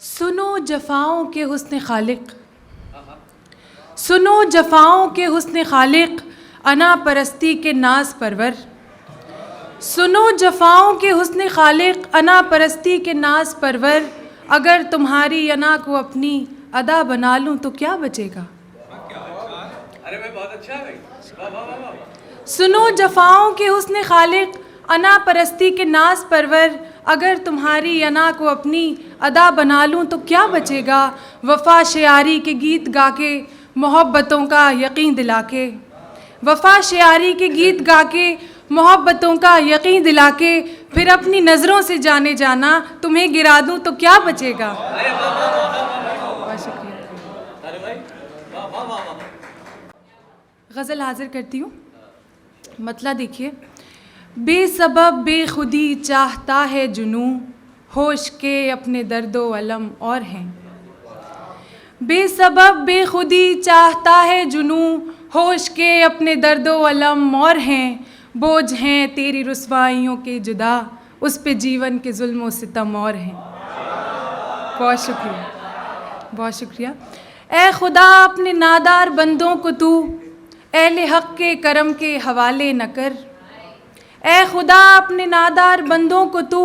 सुनो जफ़ाओं के हुस्न खालिक, सुनो जफ़ाओं के हुस्न खालिक, अना परस्ती के नाज परवर। सुनो जफ़ाओं के हुस्न खालिक, अना परस्ती के नाज परवर। अगर तुम्हारी अना को अपनी अदा बना लूँ तो क्या बचेगा। अरे भाई बहुत अच्छा है भाई, वाह वाह वाह वाह। सुनो जफ़ाओं के हुस्न खालिक, अना परस्ती के नाज परवर। अगर तुम्हारी अना को अपनी अदा बना लूँ तो क्या बचेगा। वफ़ा शायरी के गीत गा के मोहब्बतों का यकीन दिला के, वफ़ा शायरी के गीत गा के मोहब्बतों का यकीन दिला के, फिर अपनी नज़रों से जाने जाना तुम्हें गिरा दूँ तो क्या बचेगा। बहुत शुक्रिया। अरे भाई वाह वाह वाह वाह। गज़ल हाजिर करती हूँ। मतला देखिए। बेसबब बेखुदी चाहता है जुनू, होश के अपने दर्दो अलम और हैं। बेसबब बेखुदी चाहता है जुनू, होश के अपने दर्दो अलम और हैं। बोझ हैं तेरी रुसवाइयों के जुदा, उस पे जीवन के जुल्म व सितम और हैं। बहुत शुक्रिया, बहुत शुक्रिया। ए खुदा अपने नादार बंदों को तू अहले हक़ के करम के हवाले न कर। ए खुदा अपने नादार बंदों को तू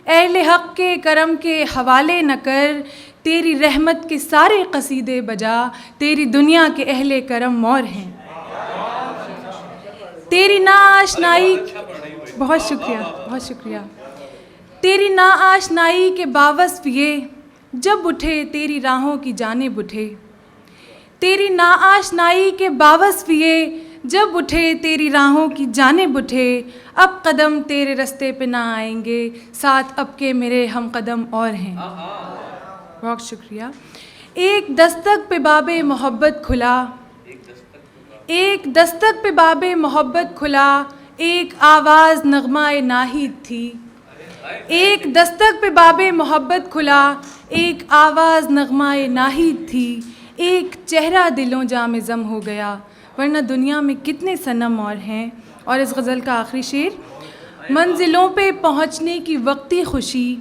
अहले हक़ के करम के हवाले न कर। तेरी रहमत के सारे कसीदे बजा, तेरी दुनिया के अहले करम और हैं। तेरी नाआशनाई, बहुत शुक्रिया, बहुत शुक्रिया। तेरी नाआशनाई के बावस्फ़ ये जब उठे तेरी राहों की जानिब उठे। तेरी नाआशनाई के बावस्फ़ ये जब उठे तेरी राहों की जानिब उठे। अब कदम तेरे रास्ते पे ना आएंगे, साथ अब के मेरे हम कदम और हैं। बहुत शुक्रिया। एक दस्तक पे बाबे मोहब्बत खुला, एक दस्तक पे बाबे मोहब्बत खुला, एक आवाज़ नगमाए नाहिद थी। एक दस्तक पे बाबे मोहब्बत खुला, एक आवाज़ नगमाए नाहिद थी। एक चेहरा दिलों जामे ज़म हो गया, वरना दुनिया में कितने सनम और हैं। और इस गज़ल का आखिरी शेर। मंजिलों पे पहुँचने की वक्ती खुशी,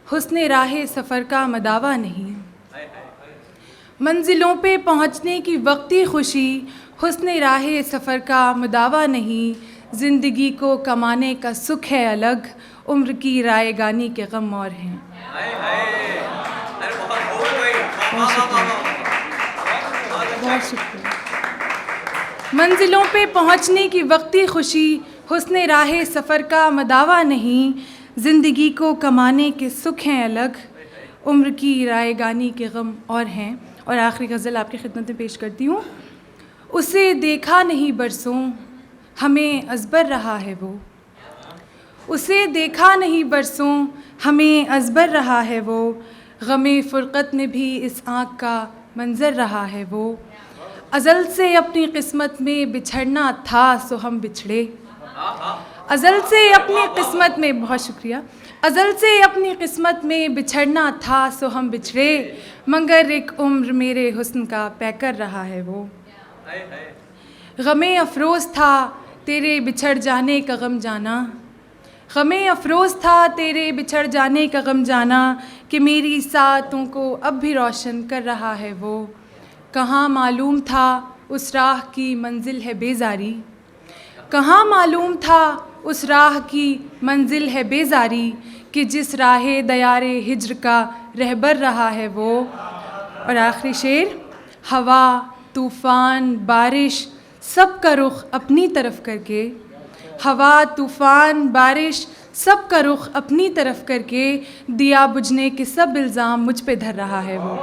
हुस्ने राहे सफ़र का मदावा नहीं। मंजिलों पे पहुँचने की वक्ती खुशी, हुस्ने राहे सफ़र का मदावा नहीं। ज़िंदगी को कमाने का सुख है अलग, उम्र की रायगानी के गम और हैं। बहुत शुक्रिया, बहुत शुक्रिया। मंजिलों पे पहुँचने की वक्ती खुशी, हुस्ने राहे सफ़र का मदावा नहीं। ज़िंदगी को कमाने के सुख हैं अलग, उम्र की रायगानी के गम और हैं। और आखिरी गज़ल आपकी खिदमत में पेश करती हूँ। उसे देखा नहीं बरसों, हमें अज़बर रहा है वो। उसे देखा नहीं बरसों, हमें अज़बर रहा है वो। गमे फ़ुरक़त में भी इस आँख का मंज़र रहा है वो। अज़ल से अपनी किस्मत में बिछड़ना था सो हम बिछड़े। अज़ल से अपनी किस्मत में, बहुत शुक्रिया। अज़ल से अपनी किस्मत में बिछड़ना था सो हम बिछड़े, मगर एक उम्र मेरे हुस्न का पैकर रहा है वो। गमे अफ़रोज़ था तेरे बिछड़ जाने का गम जाना, गमे अफ़रोज़ था तेरे बिछड़ जाने का गम जाना, कि मेरी सातों को अब भी रोशन कर रहा है वो। कहाँ मालूम था उस राह की मंजिल है बेजारी, कहाँ मालूम था उस राह की मंजिल है बेजारी, कि जिस राहे दयारे हिज्र का रहबर रहा है वो। और आखिरी शेर। हवा तूफ़ान बारिश सब का रुख अपनी तरफ करके, हवा तूफ़ान बारिश सब का रुख अपनी तरफ करके, दिया बुझने के सब इल्ज़ाम मुझ पे धर रहा है वो।